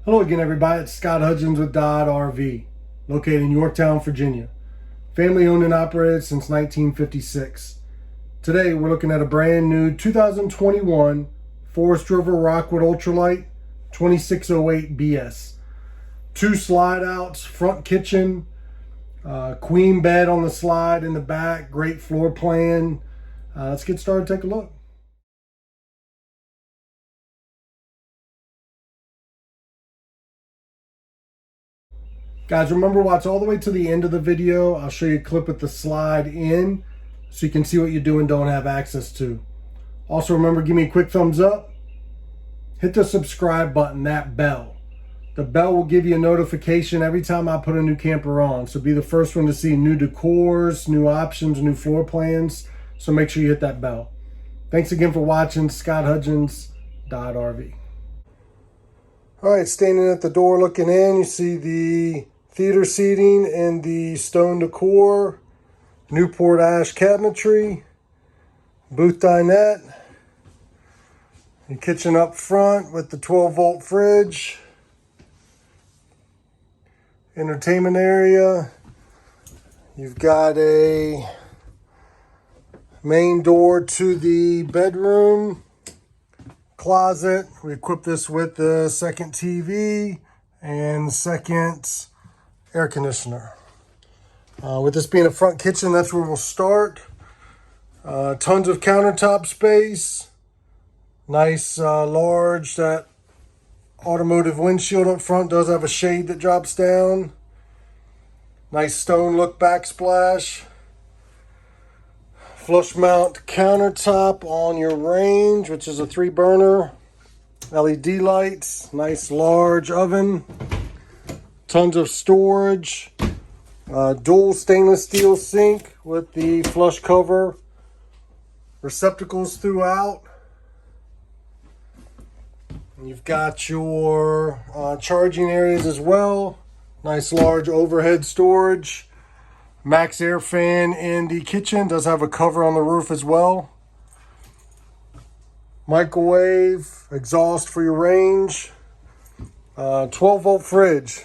Hello again, everybody. It's Scott Hudgins with Dodd RV, located in Yorktown, Virginia. Family owned and operated since 1956. Today, we're looking at a brand new 2021 Forest River Rockwood Ultralight 2608BS. 2 slide outs, front kitchen, queen bed on the slide in the back, great floor plan. Let's get started, take a look. Guys, remember, watch all the way to the end of the video. I'll show you a clip with the slide in so you can see what you do and don't have access to. Also, remember, give me a quick thumbs up. Hit the subscribe button, that bell. The bell will give you a notification every time I put a new camper on. So be the first one to see new decors, new options, new floor plans. So make sure you hit that bell. Thanks again for watching. Scott Hudgins, Dodd RV. All right, standing at the door looking in, you see the theater seating and the stone decor, Newport Ash Cabinetry, booth dinette, your kitchen up front with the 12-volt fridge, entertainment area. You've got a main door to the bedroom, closet. We equipped this with the second TV and second air conditioner. With this being a front kitchen, that's where we'll start. Tons of countertop space. Nice, large, that automotive windshield up front does have a shade that drops down. Nice stone look backsplash. Flush mount countertop on your range, which is a 3-burner. LED lights, nice large oven. Tons of storage. Dual stainless steel sink with the flush cover. Receptacles throughout. And you've got your charging areas as well. Nice large overhead storage. Max air fan in the kitchen. Does have a cover on the roof as well. Microwave, exhaust for your range. 12-volt fridge.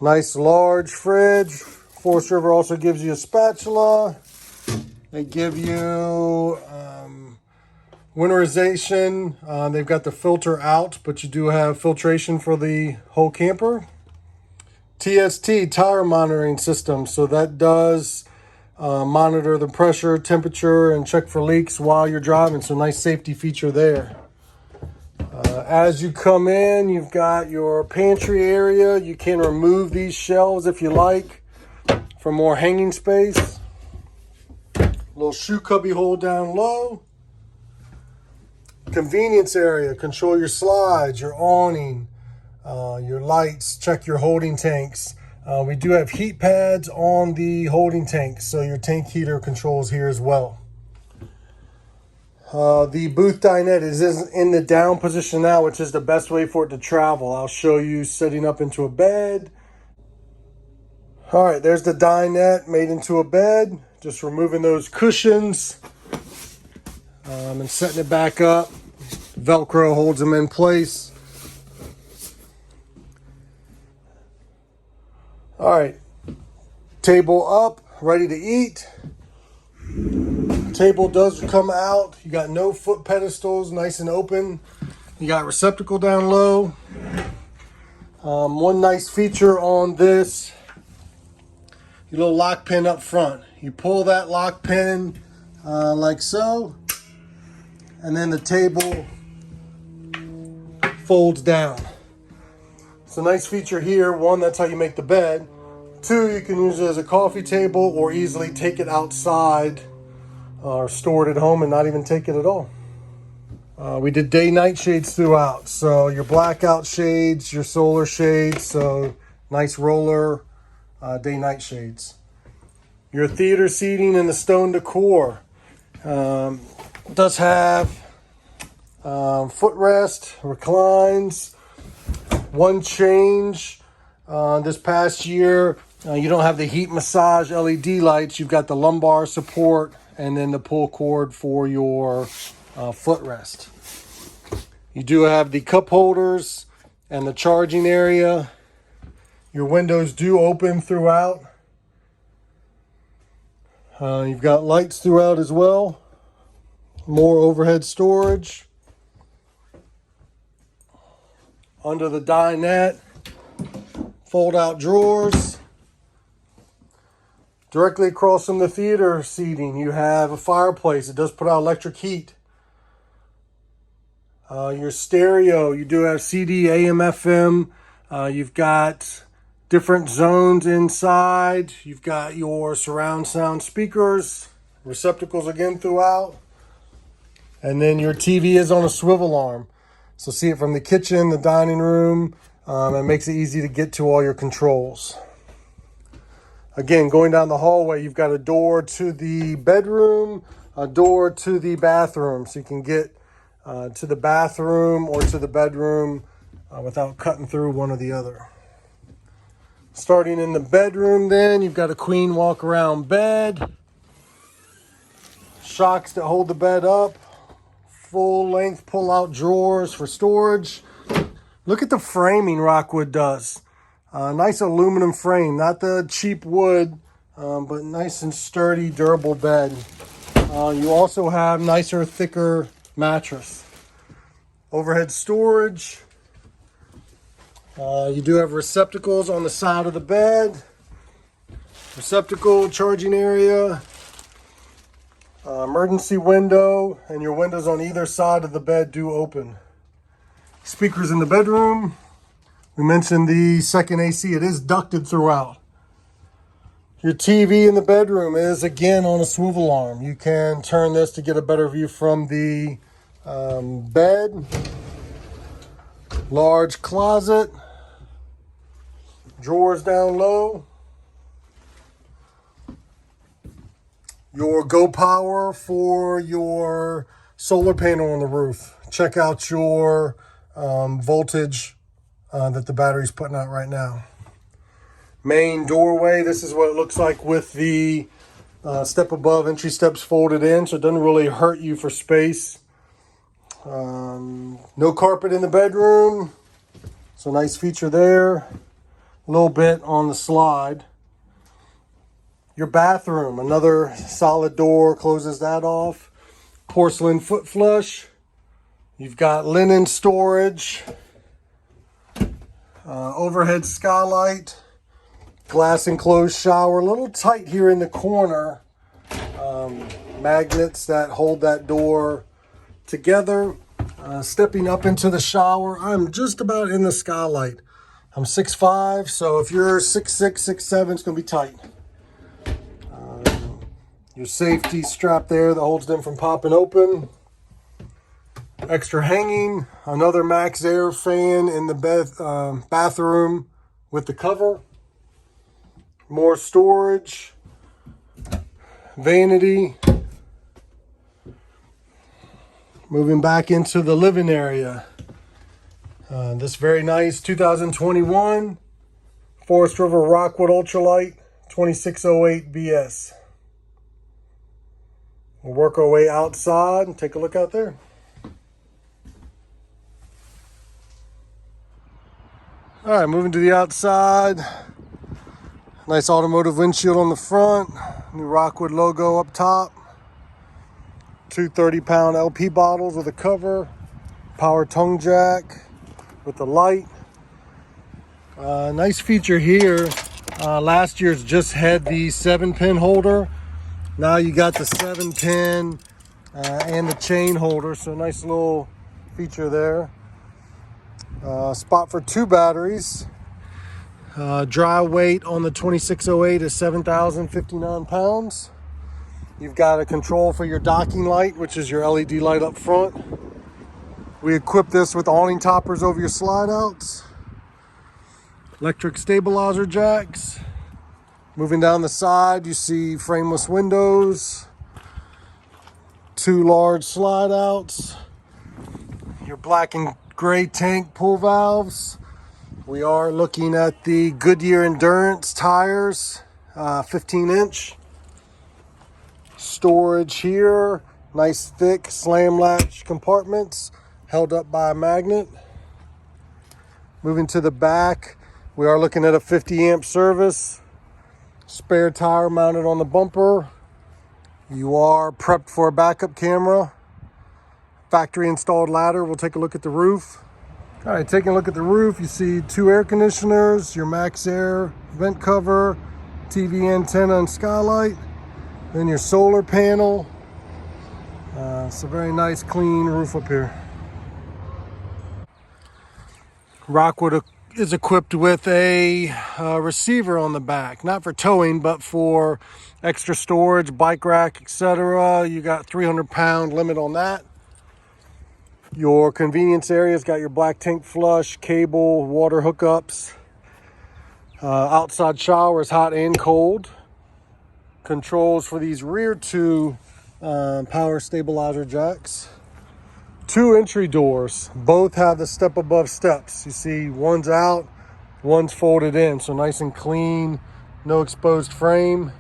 Nice large fridge. Forest River also gives you a spatula. They give you winterization. They've got the filter out, but you do have filtration for the whole camper. TST, tire monitoring system. So that does monitor the pressure, temperature, and check for leaks while you're driving. So nice safety feature there. As you come in, you've got your pantry area. You can remove these shelves if you like for more hanging space. Little shoe cubby hole down low. Convenience area, control your slides, your awning, your lights, check your holding tanks. We do have heat pads on the holding tanks, so your tank heater controls here as well. The booth dinette is in the down position now, which is the best way for it to travel. I'll show you setting up into a bed. All right, there's the dinette made into a bed. Just removing those cushions and setting it back up. Velcro holds them in place. All right, table up, ready to eat. Table does come out. You got no foot pedestals, nice and open. You got receptacle down low. One nice feature on this, your little lock pin up front. You pull that lock pin like so, and then the table folds down. It's a nice feature here. One, that's how you make the bed. 2, you can use it as a coffee table or easily take it outside or store it at home and not even take it at all. We did day-night shades throughout. So your blackout shades, your solar shades, so nice roller day-night shades. Your theater seating and the stone decor does have footrest, reclines. One change this past year, you don't have the heat massage LED lights. You've got the lumbar support and then the pull cord for your footrest. You do have the cup holders and the charging area. Your windows do open throughout. You've got lights throughout as well. More overhead storage. Under the dinette, fold out drawers. Directly across from the theater seating, you have a fireplace. It does put out electric heat. Your stereo, you do have CD, AM, FM. You've got different zones inside. You've got your surround sound speakers, receptacles again throughout. And then your TV is on a swivel arm. So see it from the kitchen, the dining room. It makes it easy to get to all your controls. Again, going down the hallway, you've got a door to the bedroom, a door to the bathroom. So you can get to the bathroom or to the bedroom without cutting through one or the other. Starting in the bedroom then, you've got a queen walk-around bed. Shocks that hold the bed up. Full-length pull-out drawers for storage. Look at the framing Rockwood does. Nice aluminum frame, not the cheap wood, but nice and sturdy, durable bed. You also have nicer, thicker mattress. Overhead storage. You do have receptacles on the side of the bed. Receptacle, charging area, emergency window, and your windows on either side of the bed do open. Speakers in the bedroom. We mentioned the second AC. It is ducted throughout. Your TV in the bedroom is again on a swivel arm. You can turn this to get a better view from the bed. Large closet. Drawers down low. Your Go Power for your solar panel on the roof. Check out your voltage that the battery's putting out right now. Main doorway, this is what it looks like with the step above, entry steps folded in, so it doesn't really hurt you for space. No carpet in the bedroom, so nice feature there. A little bit on the slide. Your bathroom, another solid door, closes that off. Porcelain foot flush. You've got linen storage. Overhead skylight. Glass enclosed shower. A little tight here in the corner. Magnets that hold that door together. Stepping up into the shower. I'm just about in the skylight. I'm 6'5", so if you're 6'6", 6'7", it's going to be tight. Your safety strap there that holds them from popping open. Extra hanging. Another Max Air fan in the bathroom with the cover. More storage. Vanity. Moving back into the living area. This very nice 2021 Forest River Rockwood Ultralight 2608BS. We'll work our way outside and take a look out there. All right, moving to the outside. Nice automotive windshield on the front. New Rockwood logo up top. Two 30-pound LP bottles with a cover. Power tongue jack with the light. Nice feature here. Last year's just had the 7-pin holder. Now you got the 7-pin and the chain holder, so nice little feature there. Spot for 2 batteries. Dry weight on the 2608 is 7,059 pounds. You've got a control for your docking light, which is your LED light up front. We equip this with awning toppers over your slide outs. Electric stabilizer jacks. Moving down the side, you see frameless windows. 2 large slide outs. Your black and gray tank pull valves. We are looking at the Goodyear Endurance tires, 15-inch. Storage here. Nice thick slam latch compartments held up by a magnet. Moving to the back, we are looking at a 50 amp service. Spare tire mounted on the bumper. You are prepped for a backup camera. Factory installed ladder. We'll take a look at the roof. All right, taking a look at the roof, you see 2 air conditioners, your Max Air vent cover, TV antenna and skylight, then your solar panel. It's a very nice clean roof up here. Rockwood is equipped with a receiver on the back, not for towing, but for extra storage, bike rack, etc. You got 300-pound limit on that. Your convenience area's got your black tank flush, cable, water hookups. Outside shower is hot and cold. Controls for these rear 2 power stabilizer jacks. 2 entry doors, both have the step above steps. You see one's out, one's folded in, so nice and clean, no exposed frame.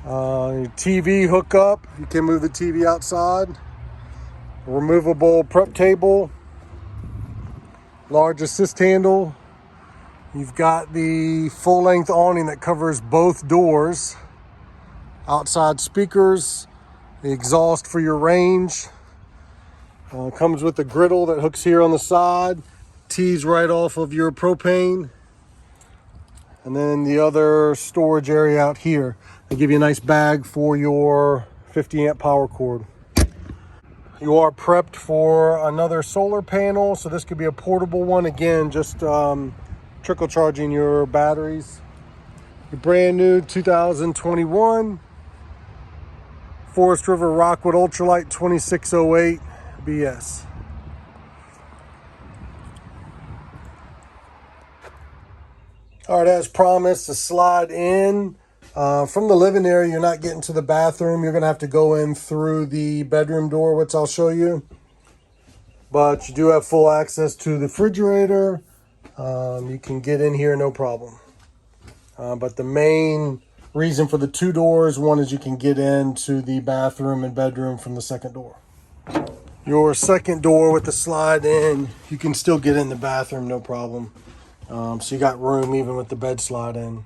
Your TV hookup, you can move the TV outside. Removable prep table, large assist handle. You've got the full-length awning that covers both doors. Outside speakers, the exhaust for your range. Comes with a griddle that hooks here on the side, tees right off of your propane. And then the other storage area out here. They give you a nice bag for your 50 amp power cord. You are prepped for another solar panel, so this could be a portable one. Again, just trickle charging your batteries. Your brand new 2021 Forest River Rockwood Lite 2608BS. All right, as promised, to slide in. From the living area, you're not getting to the bathroom. You're going to have to go in through the bedroom door, which I'll show you. But you do have full access to the refrigerator. You can get in here no problem. But the main reason for the 2 doors, one is you can get into the bathroom and bedroom from the second door. Your second door with the slide in, you can still get in the bathroom no problem. So you got room even with the bed slide in.